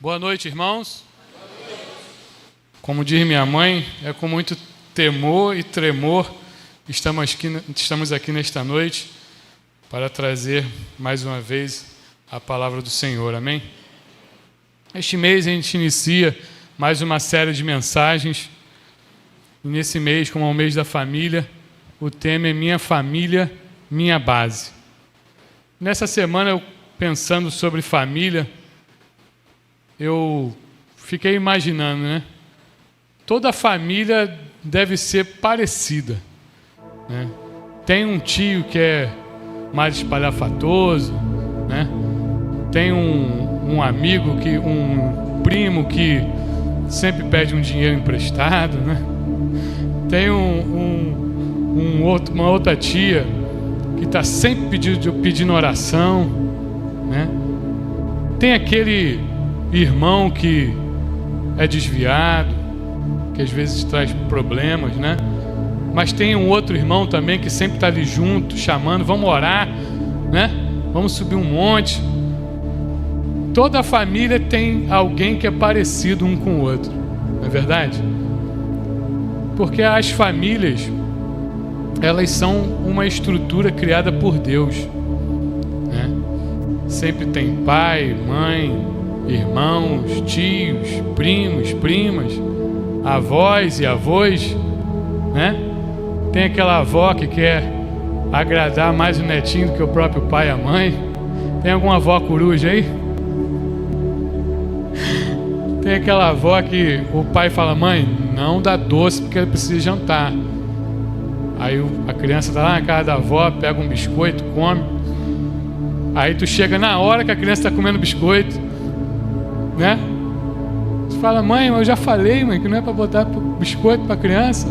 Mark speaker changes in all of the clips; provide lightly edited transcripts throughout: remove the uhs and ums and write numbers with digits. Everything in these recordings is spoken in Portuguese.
Speaker 1: Boa noite, irmãos. Como diz minha mãe, é com muito temor e tremor estamos aqui nesta noite para trazer mais uma vez a palavra do Senhor, amém? Este mês a gente inicia mais uma série de mensagens, e nesse mês, como é o mês da família, o tema é Minha Família, Minha Base. Nessa semana, eu pensando sobre família, eu fiquei imaginando, né? Toda família deve ser parecida, né? Tem um tio que é mais espalhafatoso, né? Tem um amigo, um primo que sempre pede um dinheiro emprestado, né? Tem uma outra tia que está sempre pedindo oração, né? Tem aquele irmão que é desviado, que às vezes traz problemas, né? Mas tem um outro irmão também que sempre está ali junto, chamando, vamos orar, né? Vamos subir um monte. Toda a família tem alguém que é parecido um com o outro, não é verdade? Porque as famílias, elas são uma estrutura criada por Deus, né? Sempre tem pai, mãe, irmãos, tios, primos, primas, avós e avós, né? Tem aquela avó que quer agradar mais o netinho do que o próprio pai e a mãe. Tem alguma avó coruja aí? Tem aquela avó que o pai fala, mãe, não dá doce porque ele precisa jantar. Aí a criança tá lá na casa da avó, pega um biscoito, come. Aí tu chega na hora que a criança está comendo biscoito, né? Tu fala, mãe, eu já falei, mãe, que não é para botar biscoito para criança.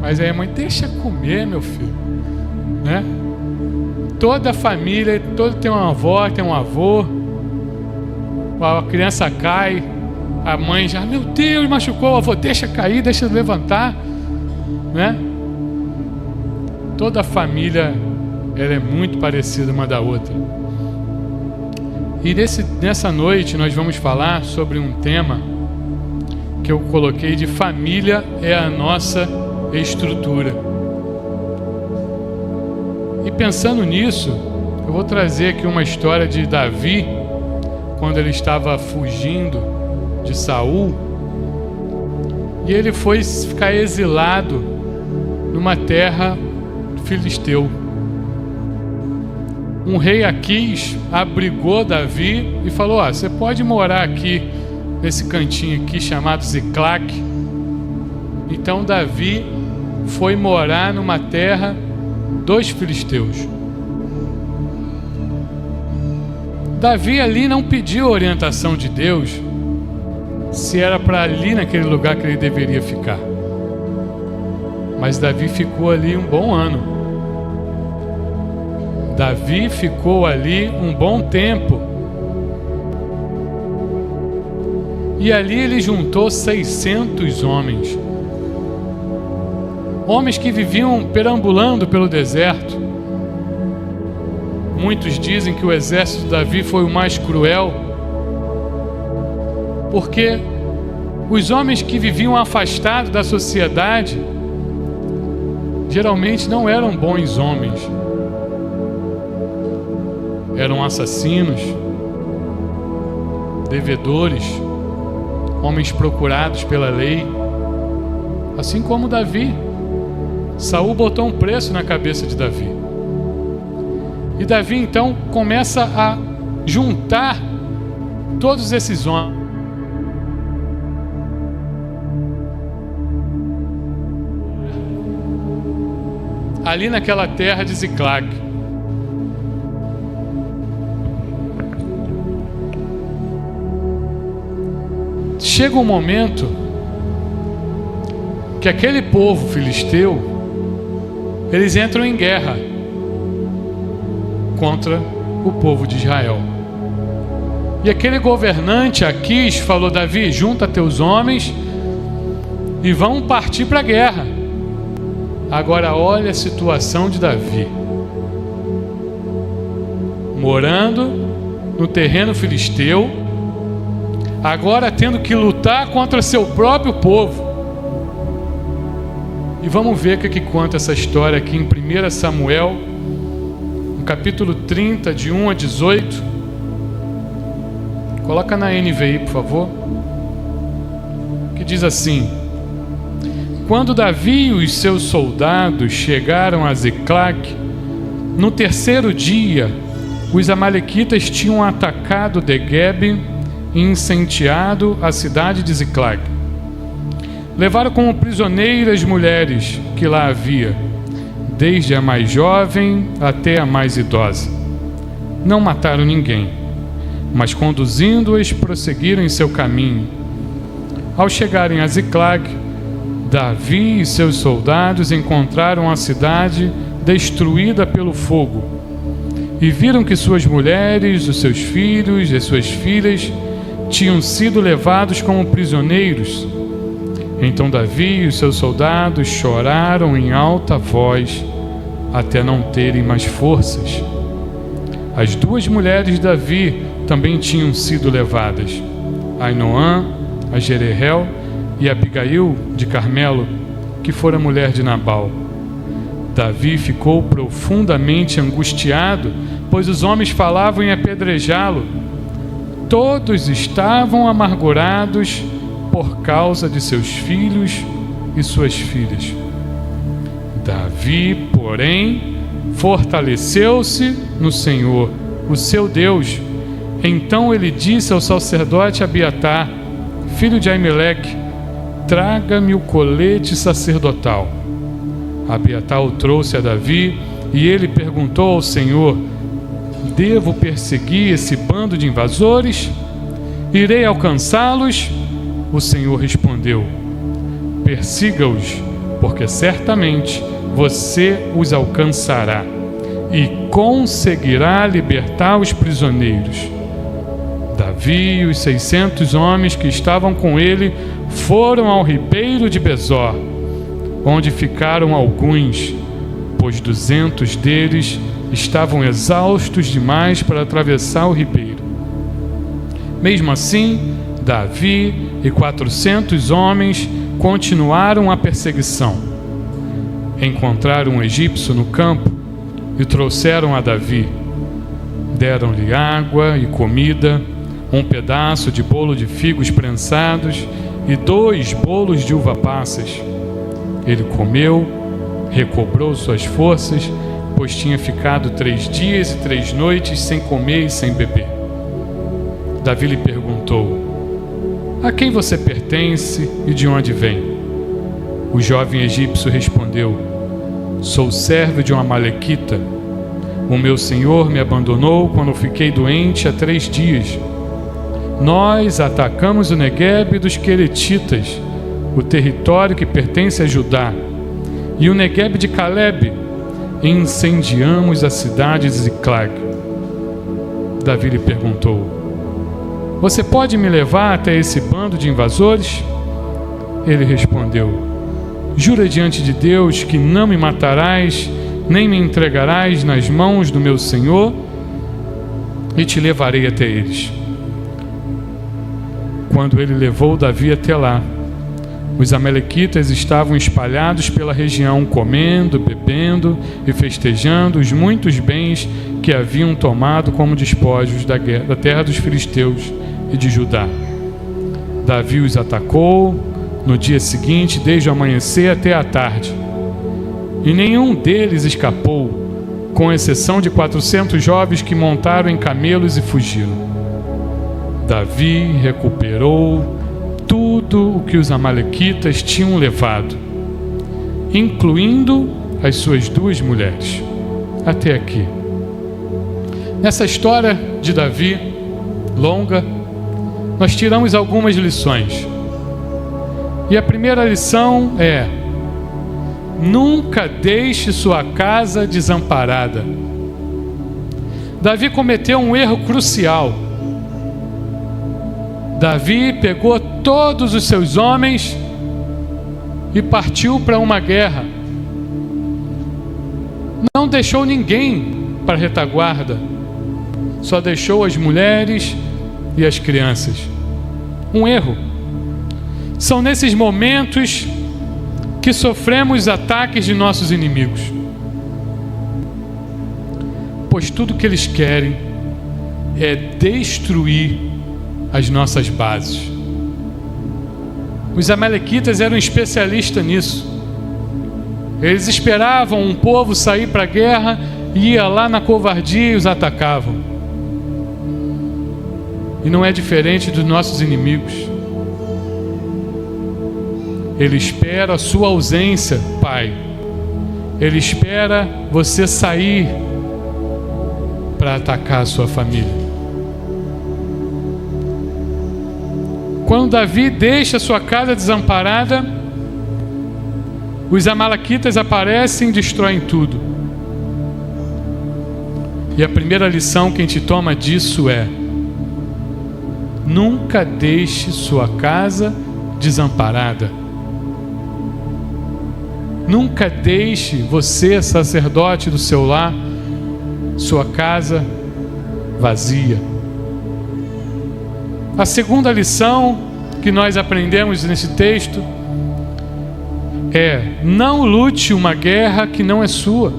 Speaker 1: Mas aí a mãe, deixa comer, meu filho, né? Toda a família, tem uma avó, tem um avô. A criança cai, a mãe já, meu Deus, machucou o avô, deixa cair, deixa levantar, né? Toda a família, ela é muito parecida uma da outra. E nessa noite nós vamos falar sobre um tema que eu coloquei de família é a nossa estrutura. E pensando nisso, eu vou trazer aqui uma história de Davi, quando ele estava fugindo de Saul, e ele foi ficar exilado numa terra filisteu. Um rei Aquis abrigou Davi e falou, você pode morar aqui nesse cantinho aqui chamado Ziclague. Então Davi foi morar numa terra dos filisteus. Davi ali não pediu orientação de Deus se era para ali naquele lugar que ele deveria ficar. Mas Davi ficou ali um bom ano. Davi ficou ali um bom tempo. E ali ele juntou 600 homens. Homens que viviam perambulando pelo deserto. Muitos dizem que o exército de Davi foi o mais cruel, porque os homens que viviam afastados da sociedade geralmente não eram bons homens. Eram assassinos, devedores, homens procurados pela lei, assim como Davi. Saul botou um preço na cabeça de Davi. E Davi então começa a juntar todos esses homens. Ali naquela terra de Ziclague. Chega um momento que aquele povo filisteu, eles entram em guerra contra o povo de Israel. E aquele governante Aquis falou, Davi, junta teus homens e vão partir para a guerra. Agora olha a situação de Davi. Morando no terreno filisteu, agora tendo que lutar contra seu próprio povo. E vamos ver o que conta essa história aqui em 1 Samuel, no capítulo 30, de 1 a 18. Coloca na NVI, por favor. Que diz assim: Quando Davi e os seus soldados chegaram a Ziclag, no terceiro dia, os amalequitas tinham atacado Neguebe e incendiado a cidade de Ziclag. Levaram como prisioneiras mulheres que lá havia, desde a mais jovem até a mais idosa. Não mataram ninguém, mas conduzindo-as prosseguiram em seu caminho. Ao chegarem a Ziclag, Davi e seus soldados encontraram a cidade destruída pelo fogo e viram que suas mulheres, os seus filhos e suas filhas tinham sido levados como prisioneiros. Então Davi e os seus soldados choraram em alta voz até não terem mais forças. As duas mulheres de Davi também tinham sido levadas, Ainoã, a Jerahel e Abigail de Carmelo, que fora mulher de Nabal. Davi ficou profundamente angustiado, pois os homens falavam em apedrejá-lo. Todos estavam amargurados por causa de seus filhos e suas filhas. Davi, porém, fortaleceu-se no Senhor, o seu Deus. Então ele disse ao sacerdote Abiatar, filho de Aimeleque: traga-me o colete sacerdotal. Abiatar o trouxe a Davi e ele perguntou ao Senhor: devo perseguir esse bando de invasores? Irei alcançá-los? O Senhor respondeu: persiga-os, porque certamente você os alcançará e conseguirá libertar os prisioneiros. Davi e os 600 homens que estavam com ele foram ao ribeiro de Besor, onde ficaram alguns, pois 200 deles estavam exaustos demais para atravessar o ribeiro. Mesmo assim, Davi e 400 homens continuaram a perseguição. Encontraram um egípcio no campo e trouxeram a Davi. Deram-lhe água e comida, um pedaço de bolo de figos prensados e 2 bolos de uva passas. Ele comeu, recobrou suas forças, pois tinha ficado 3 dias e 3 noites sem comer e sem beber. Davi lhe perguntou: a quem você pertence e de onde vem? O jovem egípcio respondeu: sou servo de um amalequita. O meu senhor me abandonou quando fiquei doente há 3 dias. Nós atacamos o Neguebe dos Queretitas, o território que pertence a Judá, e o Neguebe de Calebe, e incendiamos a cidade de Ziclag. Davi lhe perguntou: você pode me levar até esse bando de invasores? Ele respondeu: jura diante de Deus que não me matarás, nem me entregarás nas mãos do meu senhor, e te levarei até eles. Quando ele levou Davi até lá, os amalequitas estavam espalhados pela região, comendo, bebendo e festejando os muitos bens que haviam tomado como despojos da terra dos filisteus e de Judá. Davi os atacou no dia seguinte, desde o amanhecer até a tarde, e nenhum deles escapou, com exceção de 400 jovens que montaram em camelos e fugiram. Davi recuperou tudo o que os amalequitas tinham levado, incluindo as suas 2 mulheres. Até aqui. Nessa história de Davi, longa, nós tiramos algumas lições. E a primeira lição é: nunca deixe sua casa desamparada. Davi cometeu um erro crucial. Davi pegou todos os seus homens e partiu para uma guerra. Não deixou ninguém para retaguarda, só deixou as mulheres e as crianças. um erro. São nesses momentos que sofremos ataques de nossos inimigos, pois tudo que eles querem é destruir as nossas bases. Os amalequitas eram especialistas nisso. Eles esperavam um povo sair para a guerra, ia lá na covardia e os atacavam. E não é diferente dos nossos inimigos. Ele espera a sua ausência, pai. Ele espera você sair para atacar a sua família. Quando Davi deixa sua casa desamparada, os amalequitas aparecem e destroem tudo. E a primeira lição que a gente toma disso é: nunca deixe sua casa desamparada. Nunca deixe você, sacerdote do seu lar, sua casa vazia. A segunda lição que nós aprendemos nesse texto é: não lute uma guerra que não é sua.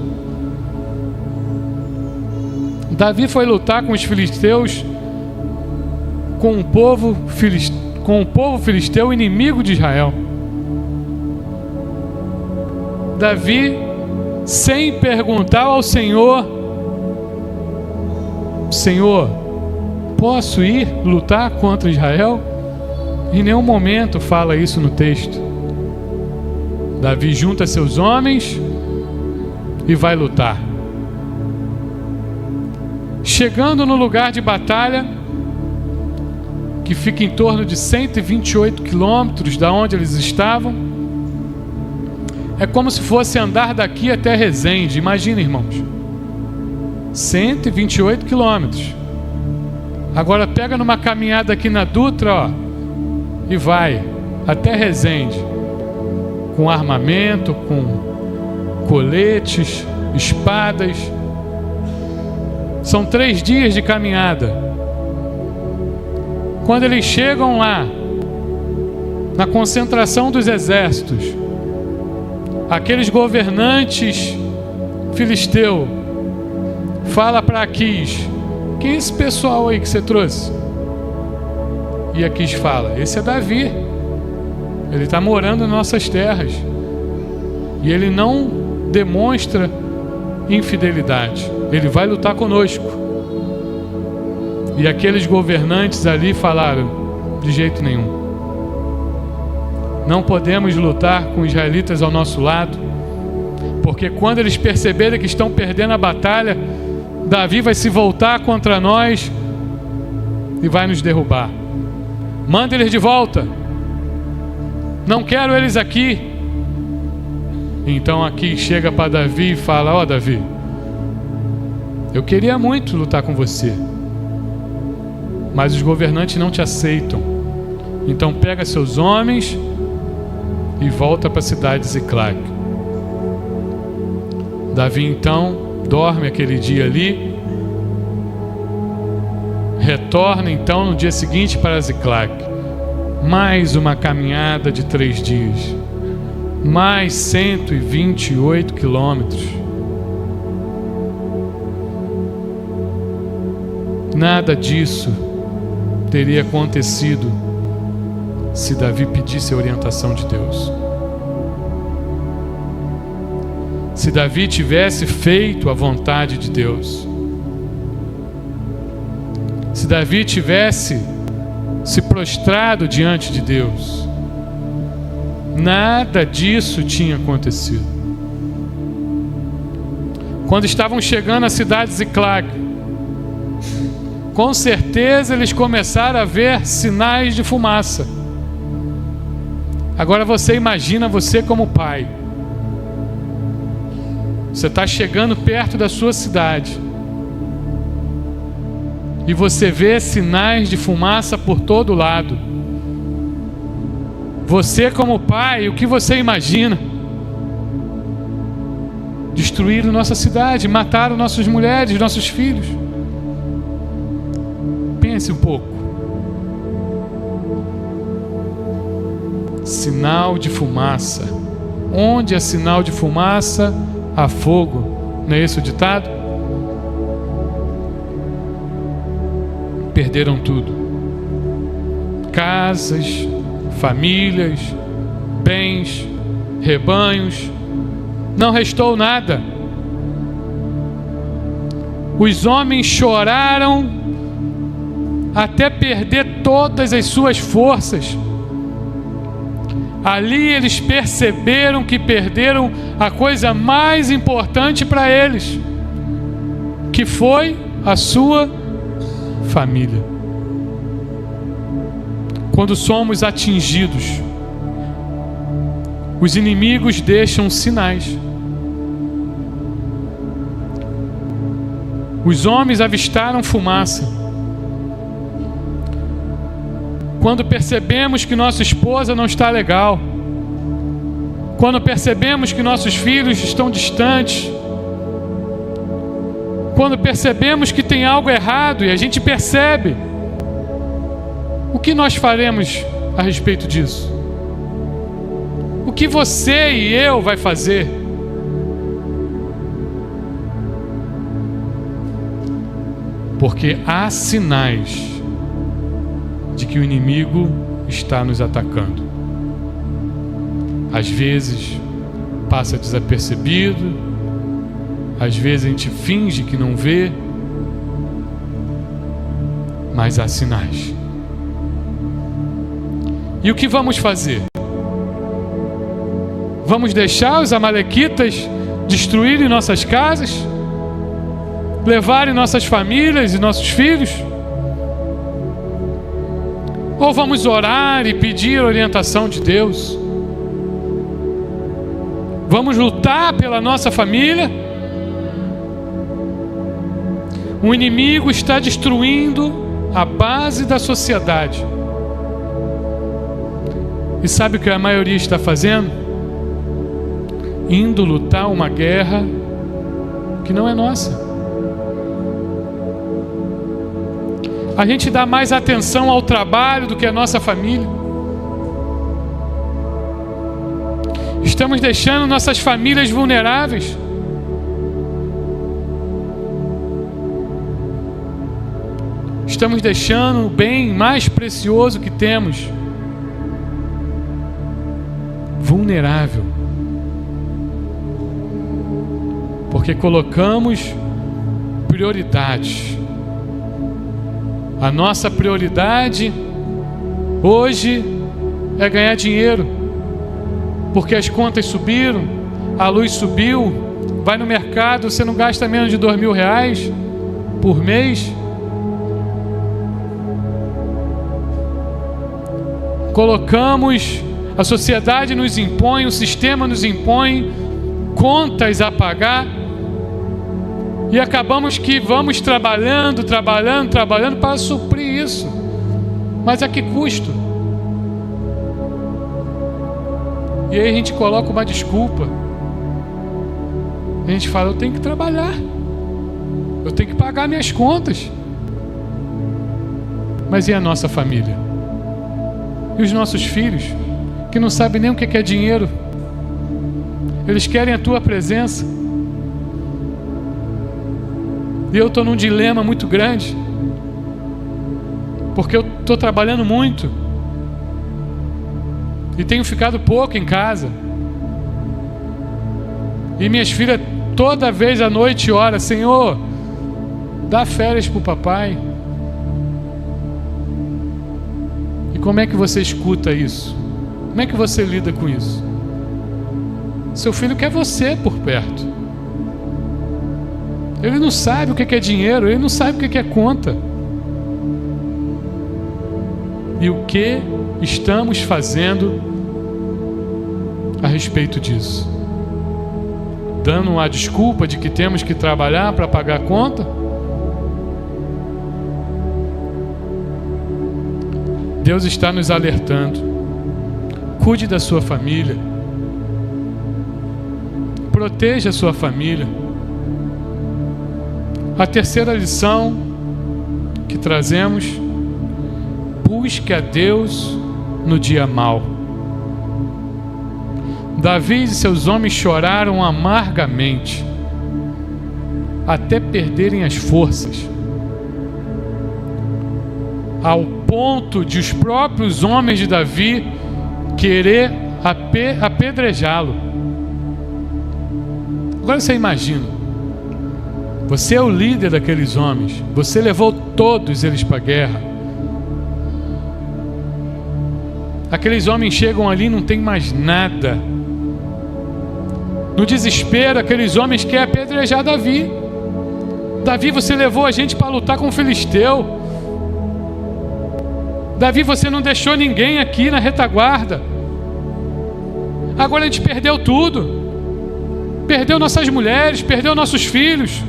Speaker 1: Davi foi lutar com os filisteus, com o povo filisteu, inimigo de Israel. Davi, sem perguntar ao Senhor: Senhor, posso ir lutar contra Israel? Em nenhum momento fala isso no texto. Davi junta seus homens e vai lutar. Chegando no lugar de batalha, que fica em torno de 128 quilômetros da onde eles estavam, é como se fosse andar daqui até Resende. Imagina, irmãos, 128 quilômetros. Agora pega numa caminhada aqui na Dutra, ó, e vai até Resende, com armamento, com coletes, espadas. São 3 dias de caminhada. Quando eles chegam lá, na concentração dos exércitos, aqueles governantes filisteus fala para Aquis: quem é esse pessoal aí que você trouxe? E Aquis fala: esse é Davi. Ele está morando em nossas terras. E ele não demonstra infidelidade. Ele vai lutar conosco. E aqueles governantes ali falaram: de jeito nenhum. Não podemos lutar com israelitas ao nosso lado, porque quando eles perceberem que estão perdendo a batalha, Davi vai se voltar contra nós e vai nos derrubar. Manda eles de volta. Não quero eles aqui. Então aqui chega para Davi e fala: ó, Davi, eu queria muito lutar com você, mas os governantes não te aceitam. Então pega seus homens e volta para a cidade de Ziclag. Davi então dorme aquele dia ali, retorna então no dia seguinte para Ziclag. Mais uma caminhada de 3 dias, mais 128 quilômetros. Nada disso teria acontecido se Davi pedisse a orientação de Deus. Se Davi tivesse feito a vontade de Deus, se Davi tivesse se prostrado diante de Deus, nada disso tinha acontecido. Quando estavam chegando à cidade de Ziclag, com certeza eles começaram a ver sinais de fumaça. Agora você imagina, você como pai, você está chegando perto da sua cidade e você vê sinais de fumaça por todo lado. Você como pai, o que você imagina? Destruíram nossa cidade, mataram nossas mulheres, nossos filhos. Pense um pouco. sinal de fumaça. Onde há sinal de fumaça, há fogo. Não é esse o ditado? Perderam tudo. Casas, famílias, bens, rebanhos. Não restou nada. Os homens choraram até perder todas as suas forças. Ali eles perceberam que perderam a coisa mais importante para eles, que foi a sua família. Quando somos atingidos, os inimigos deixam sinais. Os homens avistaram fumaça. Quando percebemos que nossa esposa não está legal, quando percebemos que nossos filhos estão distantes, quando percebemos que tem algo errado e a gente percebe, o que nós faremos a respeito disso? O que você e eu vai fazer? Porque há sinais de que o inimigo está nos atacando. Às vezes passa desapercebido, às vezes a gente finge que não vê, mas há sinais. E o que vamos fazer? Vamos deixar os amalequitas destruírem nossas casas? Levarem nossas famílias e nossos filhos? Ou vamos orar e pedir a orientação de Deus? Vamos lutar pela nossa família? O inimigo está destruindo a base da sociedade. E sabe o que a maioria está fazendo? Indo lutar uma guerra que não é nossa. A gente dá mais atenção ao trabalho do que à nossa família. Estamos deixando nossas famílias vulneráveis. Estamos deixando o bem mais precioso que temos vulnerável. Porque colocamos prioridades. A nossa prioridade hoje é ganhar dinheiro, porque as contas subiram, a luz subiu, vai no mercado, você não gasta menos de R$2.000 por mês. Colocamos, a sociedade nos impõe, o sistema nos impõe contas a pagar, e acabamos que vamos trabalhando para suprir isso. Mas a que custo? E aí a gente coloca uma desculpa. A gente fala, eu tenho que trabalhar, eu tenho que pagar minhas contas. Mas e a nossa família? E os nossos filhos, que não sabem nem o que é dinheiro? Eles querem a tua presença. E eu estou num dilema muito grande, porque eu estou trabalhando muito e tenho ficado pouco em casa. E minhas filhas toda vez à noite oram, Senhor, dá férias para o papai. E como é que você escuta isso? Como é que você lida com isso? Seu filho quer você por perto. Ele não sabe o que é dinheiro, ele não sabe o que é conta. E o que estamos fazendo a respeito disso? Dando uma desculpa de que temos que trabalhar para pagar a conta? Deus está nos alertando. Cuide da sua família. Proteja a sua família. A terceira lição que trazemos: busque a Deus no dia mau. Davi e seus homens choraram amargamente, até perderem as forças, ao ponto de os próprios homens de Davi querer apedrejá-lo. Agora você imagina, você é o líder daqueles homens, você levou todos eles para a guerra. Aqueles homens chegam ali e não tem mais nada. No desespero, aqueles homens querem apedrejar Davi. Davi, você levou a gente para lutar com o filisteu. Davi, você não deixou ninguém aqui na retaguarda. Agora a gente perdeu tudo. Perdeu nossas mulheres, perdeu nossos filhos.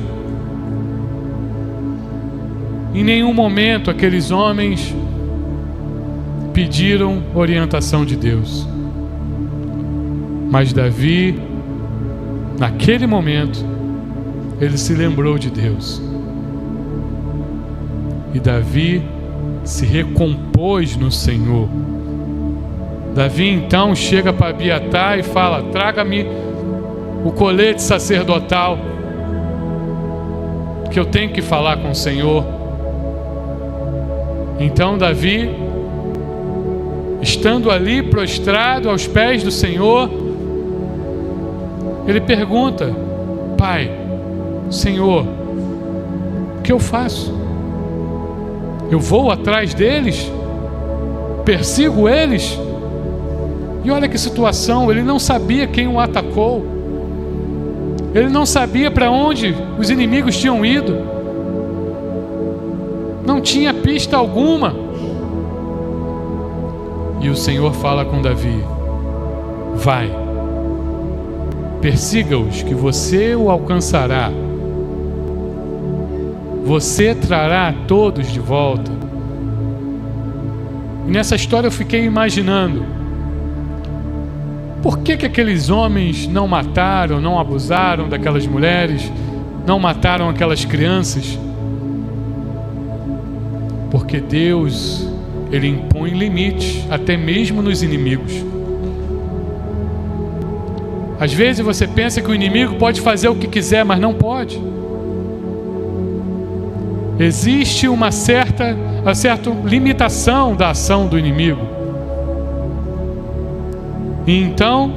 Speaker 1: Em nenhum momento aqueles homens pediram orientação de Deus. Mas Davi, naquele momento, ele se lembrou de Deus. E Davi se recompôs no Senhor. Davi então chega para Abiatar e fala: traga-me o colete sacerdotal, que eu tenho que falar com o Senhor. Então Davi, estando ali prostrado aos pés do Senhor, ele pergunta: Pai, Senhor, o que eu faço? Eu vou atrás deles? Persigo eles? E olha que situação, ele não sabia quem o atacou. Ele não sabia para onde os inimigos tinham ido. Não tinha pista alguma. E o Senhor fala com Davi: vai, persiga-os, que você o alcançará. Você trará todos de volta. E nessa história eu fiquei imaginando: por que aqueles homens não mataram, não abusaram daquelas mulheres, não mataram aquelas crianças? Porque Deus, Ele impõe limites, até mesmo nos inimigos. Às vezes você pensa que o inimigo pode fazer o que quiser, mas não pode. Existe uma certa limitação da ação do inimigo. E então,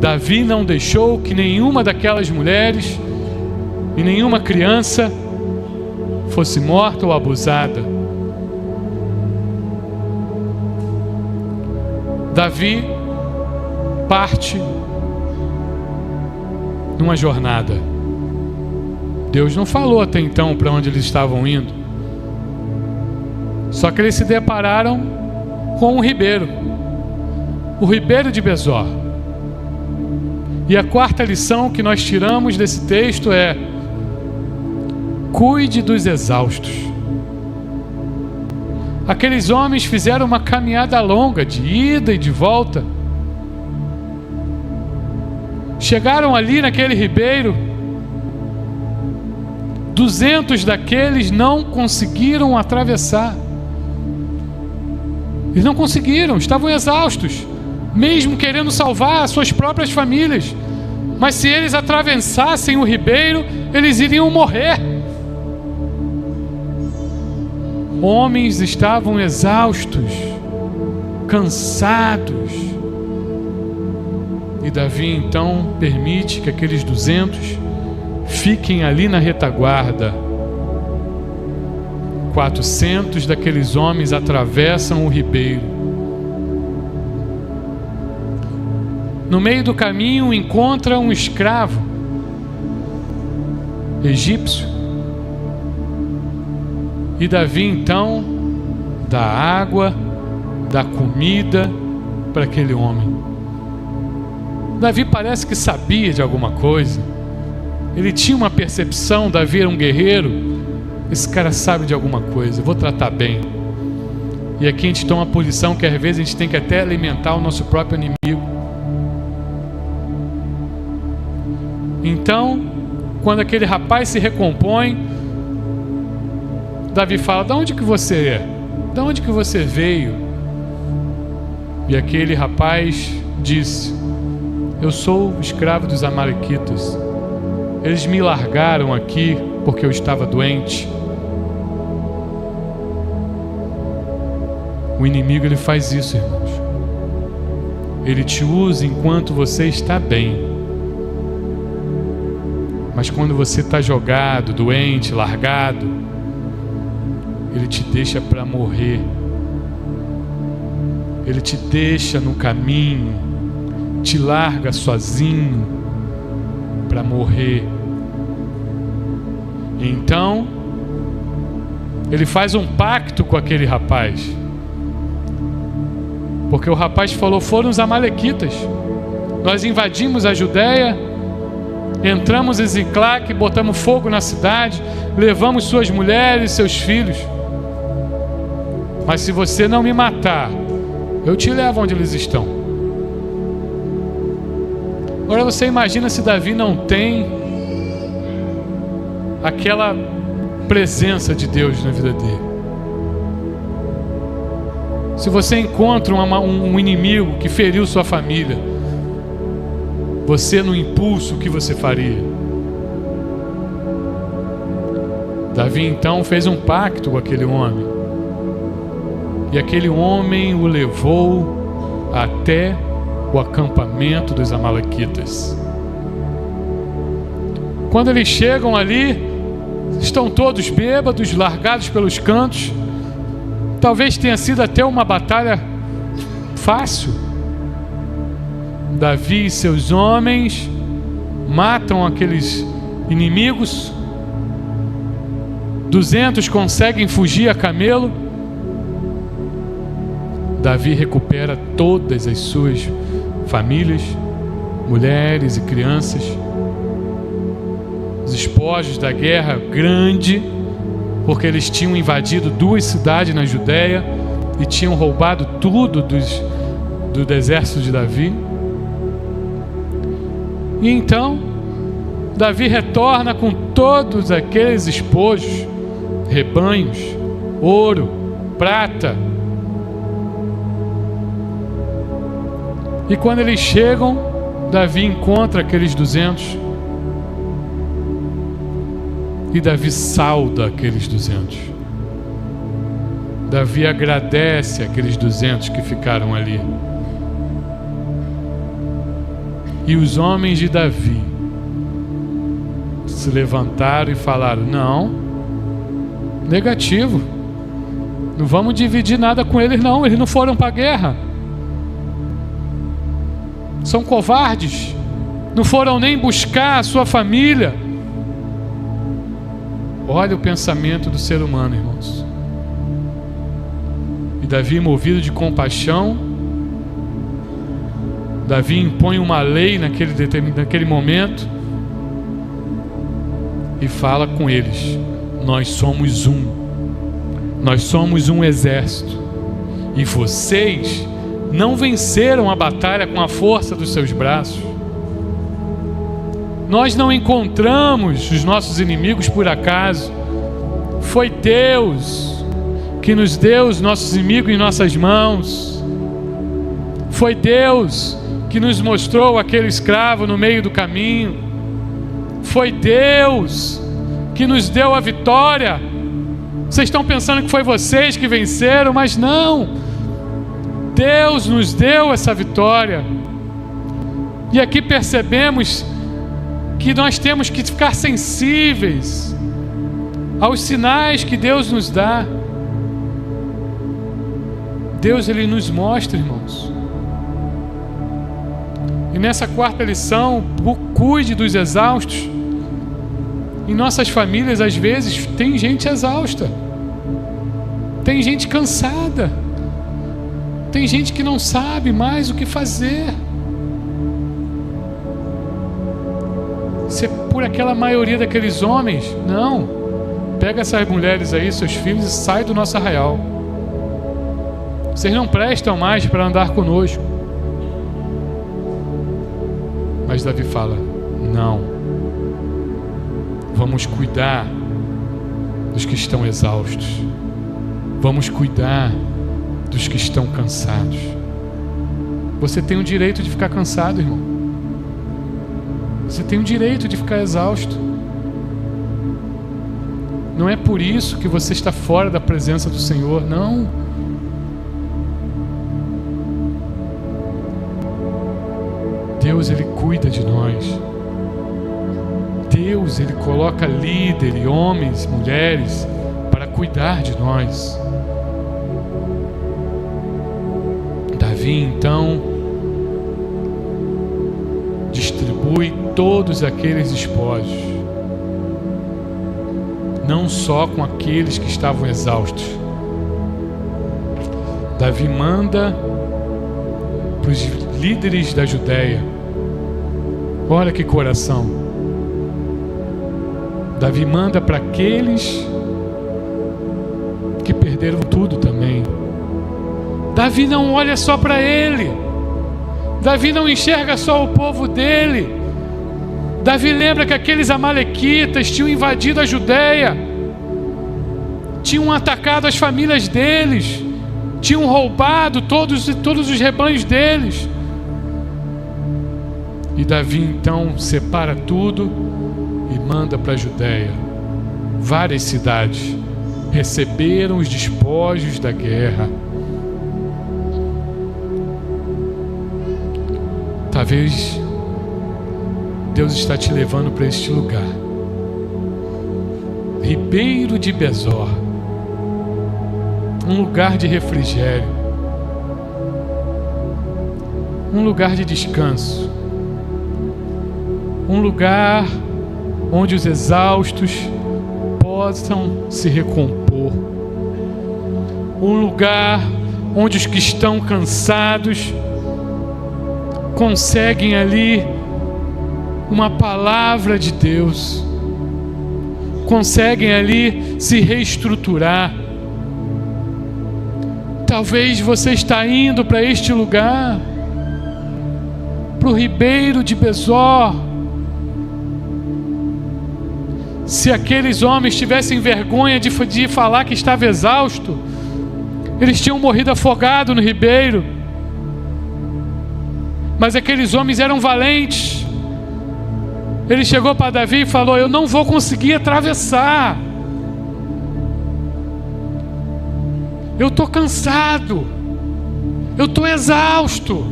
Speaker 1: Davi não deixou que nenhuma daquelas mulheres e nenhuma criança fosse morta ou abusada. Davi parte numa jornada. Deus não falou até então para onde eles estavam indo. Só que eles se depararam com um ribeiro, o ribeiro de Besor. E a quarta lição que nós tiramos desse texto é: cuide dos exaustos. Aqueles homens fizeram uma caminhada longa, de ida e de volta. Chegaram ali naquele ribeiro. 200 daqueles não conseguiram atravessar. Eles não conseguiram, estavam exaustos, mesmo querendo salvar as suas próprias famílias. Mas se eles atravessassem o ribeiro, eles iriam morrer. Homens estavam exaustos, cansados. E Davi então permite que aqueles 200 fiquem ali na retaguarda. 400 daqueles homens atravessam o ribeiro. No meio do caminho encontra um escravo egípcio. E Davi então dá água, dá comida para aquele homem. Davi parece que sabia de alguma coisa. Ele tinha uma percepção. Davi era um guerreiro. Esse cara sabe de alguma coisa, eu vou tratar bem. E aqui a gente toma a posição que às vezes a gente tem que até alimentar o nosso próprio inimigo. Então, quando aquele rapaz se recompõe, Davi fala: de onde que você é? De onde que você veio? E aquele rapaz disse: eu sou escravo dos amalequitas. Eles me largaram aqui porque eu estava doente. O inimigo, ele faz isso, irmãos. Ele te usa enquanto você está bem. Mas quando você está jogado, doente, largado, ele te deixa para morrer. Ele te deixa no caminho, te larga sozinho para morrer. Então, ele faz um pacto com aquele rapaz. Porque o rapaz falou: foram os amalequitas. Nós invadimos a Judéia, entramos em Ziclague, botamos fogo na cidade, levamos suas mulheres e seus filhos. Mas se você não me matar, eu te levo onde eles estão. Agora você imagina se Davi não tem aquela presença de Deus na vida dele. Se você encontra um inimigo que feriu sua família, você no impulso, o que você faria? Davi então fez um pacto com aquele homem. E aquele homem o levou até o acampamento dos amalequitas. Quando eles chegam ali, estão todos bêbados, largados pelos cantos. Talvez tenha sido até uma batalha fácil. Davi e seus homens matam aqueles inimigos. 200 conseguem fugir a camelo. Davi recupera todas as suas famílias, mulheres e crianças. Os espojos da guerra grande, porque eles tinham invadido 2 cidades na Judéia e tinham roubado tudo do exército de Davi. E então Davi retorna com todos aqueles espojos, rebanhos, ouro, prata. E quando eles chegam, Davi encontra aqueles 200. E Davi sauda aqueles 200. Davi agradece aqueles 200 que ficaram ali. E os homens de Davi se levantaram e falaram: não, negativo, não vamos dividir nada com eles não, eles não foram para a guerra. São covardes, não foram nem buscar a sua família. Olha o pensamento do ser humano, irmãos. E Davi, movido de compaixão, Davi impõe uma lei naquele momento e fala com eles: nós somos um exército, e vocês não venceram a batalha com a força dos seus braços. Nós não encontramos os nossos inimigos por acaso. Foi Deus que nos deu os nossos inimigos em nossas mãos. Foi Deus que nos mostrou aquele escravo no meio do caminho. Foi Deus que nos deu a vitória. Vocês estão pensando que foi vocês que venceram, mas não. Deus nos deu essa vitória. E aqui percebemos que nós temos que ficar sensíveis aos sinais que Deus nos dá. Deus, Ele nos mostra, irmãos. E nessa 4ª lição, cuide dos exaustos. Em nossas famílias, às vezes, tem gente exausta. Tem gente cansada. Tem gente que não sabe mais o que fazer. Ser por aquela maioria daqueles homens? Não. Pega essas mulheres aí, seus filhos, e sai do nosso arraial. Vocês não prestam mais para andar conosco. Mas Davi fala: não. Vamos cuidar dos que estão exaustos. Vamos cuidar dos que estão cansados. Você tem o direito de ficar cansado, irmão. Você tem o direito de ficar exausto. Não é por isso que você está fora da presença do Senhor, não. Deus, Ele cuida de nós. Deus, Ele coloca líderes, homens, mulheres, para cuidar de nós. Davi, então, distribui todos aqueles despojos, não só com aqueles que estavam exaustos. Davi manda para os líderes da Judéia. Olha que coração. Davi manda para aqueles que perderam tudo também. Davi não olha só para ele. Davi não enxerga só o povo dele. Davi lembra que aqueles amalequitas tinham invadido a Judéia, tinham atacado as famílias deles, tinham roubado todos os rebanhos deles. E Davi então separa tudo e manda para a Judéia. Várias cidades receberam os despojos da guerra. Talvez Deus está te levando para este lugar. Ribeiro de Besor, um lugar de refrigério, um lugar de descanso, um lugar onde os exaustos possam se recompor, um lugar onde os que estão cansados conseguem ali uma palavra de Deus, conseguem ali se reestruturar. Talvez você está indo para este lugar, para o Ribeiro de Besor. Se aqueles homens tivessem vergonha de falar que estava exausto, eles tinham morrido afogados no ribeiro. Mas aqueles homens eram valentes. Ele chegou para Davi e falou: eu não vou conseguir atravessar. Eu estou cansado. Eu estou exausto.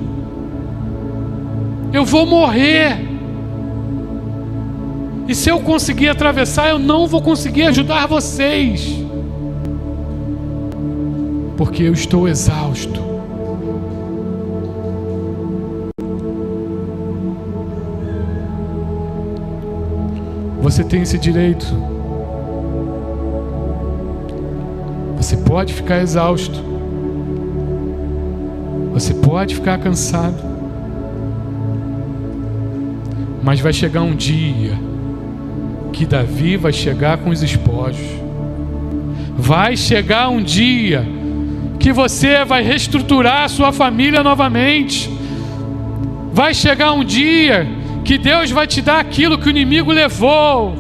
Speaker 1: Eu vou morrer. E se eu conseguir atravessar, eu não vou conseguir ajudar vocês, porque eu estou exausto. Você tem esse direito. Você pode ficar exausto. Você pode ficar cansado. Mas vai chegar um dia que Davi vai chegar com os despojos. Vai chegar um dia que você vai reestruturar a sua família novamente. Vai chegar um dia que Deus vai te dar aquilo que o inimigo levou.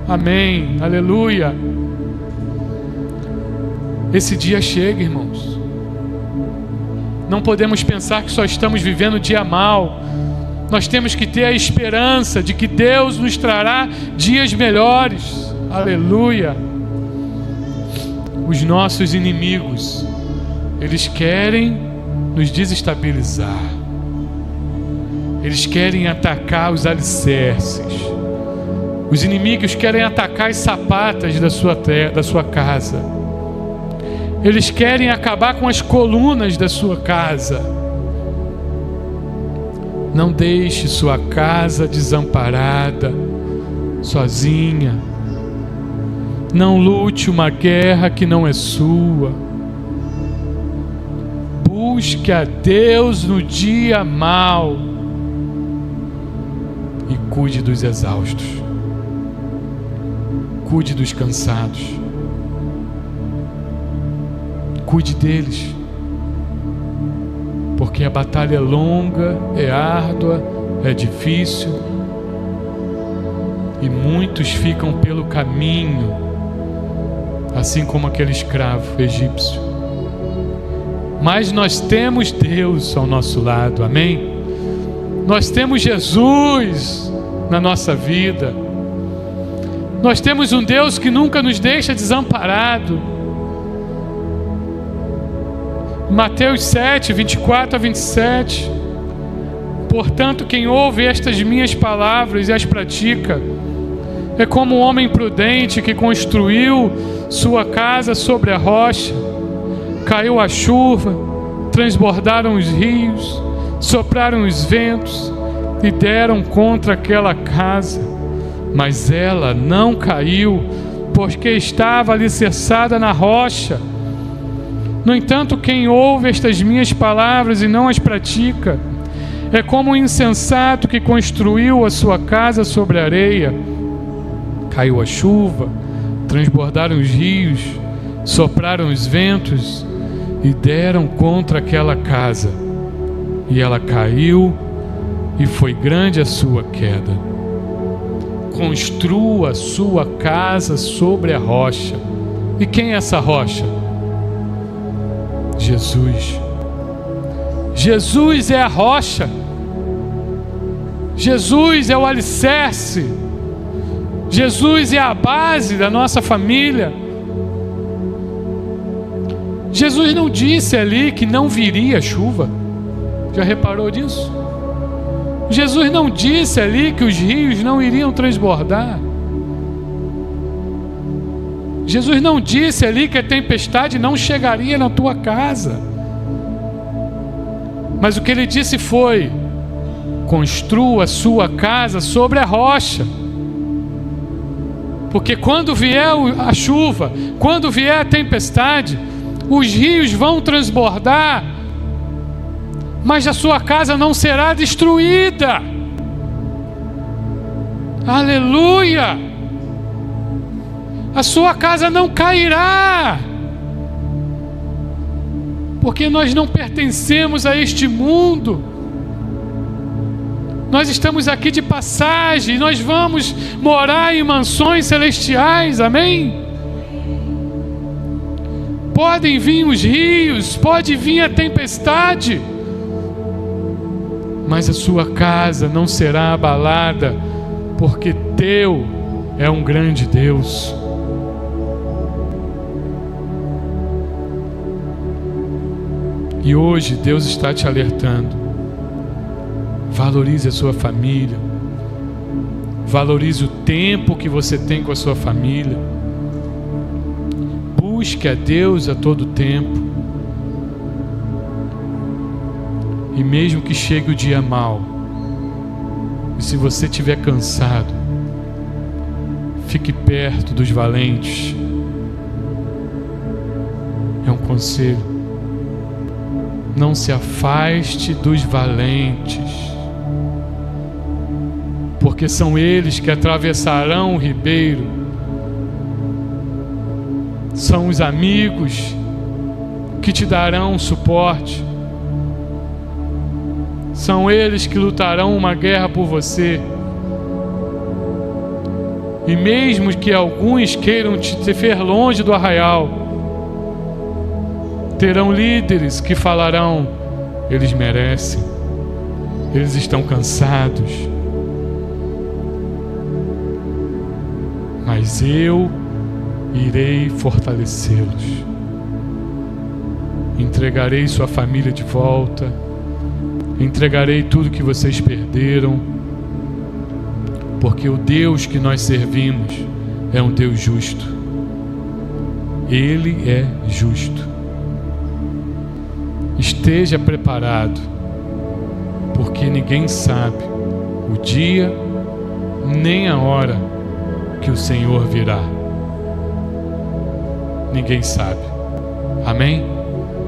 Speaker 1: Amém, aleluia. Esse dia chega, irmãos. Não podemos pensar que só estamos vivendo o dia mal. Nós temos que ter a esperança de que Deus nos trará dias melhores. Aleluia. Os nossos inimigos, eles querem nos desestabilizar. Eles querem atacar os alicerces. Os inimigos querem atacar as sapatas da sua casa. Eles querem acabar com as colunas da sua casa. Não deixe sua casa desamparada, sozinha. Não lute uma guerra que não é sua. Busque a Deus no dia mau e cuide dos exaustos. Cuide dos cansados. Cuide deles. Porque a batalha é longa, é árdua, é difícil. E muitos ficam pelo caminho, assim como aquele escravo egípcio. Mas nós temos Deus ao nosso lado, amém? Nós temos Jesus na nossa vida. Nós temos um Deus que nunca nos deixa desamparado. Mateus 7, 24 a 27. Portanto, quem ouve estas minhas palavras e as pratica, é como um homem prudente que construiu sua casa sobre a rocha. Caiu a chuva, transbordaram os rios, sopraram os ventos e deram contra aquela casa. Mas ela não caiu, porque estava alicerçada na rocha. No entanto, quem ouve estas minhas palavras e não as pratica, é como um insensato que construiu a sua casa sobre a areia. Caiu a chuva, transbordaram os rios, sopraram os ventos e deram contra aquela casa. E ela caiu, e foi grande a sua queda. Construa a sua casa sobre a rocha. E quem é essa rocha? Jesus. Jesus é a rocha. Jesus é o alicerce. Jesus é a base da nossa família. Jesus não disse ali que não viria chuva. Já reparou disso? Jesus não disse ali que os rios não iriam transbordar. Jesus não disse ali que a tempestade não chegaria na tua casa. Mas o que ele disse foi: construa a sua casa sobre a rocha. Porque quando vier a chuva, quando vier a tempestade, os rios vão transbordar, mas a sua casa não será destruída. Aleluia! A sua casa não cairá, porque nós não pertencemos a este mundo. Nós estamos aqui de passagem, nós vamos morar em mansões celestiais, amém? Podem vir os rios, pode vir a tempestade, mas a sua casa não será abalada, porque teu é um grande Deus. E hoje Deus está te alertando. Valorize a sua família. Valorize o tempo que você tem com a sua família. Busque a Deus a todo tempo. E mesmo que chegue o dia mau, e se você estiver cansado, fique perto dos valentes. É um conselho. Não se afaste dos valentes, porque são eles que atravessarão o ribeiro. São os amigos que te darão suporte. São eles que lutarão uma guerra por você. E mesmo que alguns queiram te ver longe do arraial, terão líderes que falarão: eles merecem, eles estão cansados, mas eu irei fortalecê-los. Entregarei sua família de volta, entregarei tudo que vocês perderam, porque o Deus que nós servimos é um Deus justo. Ele é justo. Esteja preparado, porque ninguém sabe o dia nem a hora que o Senhor virá. Ninguém sabe. Amém?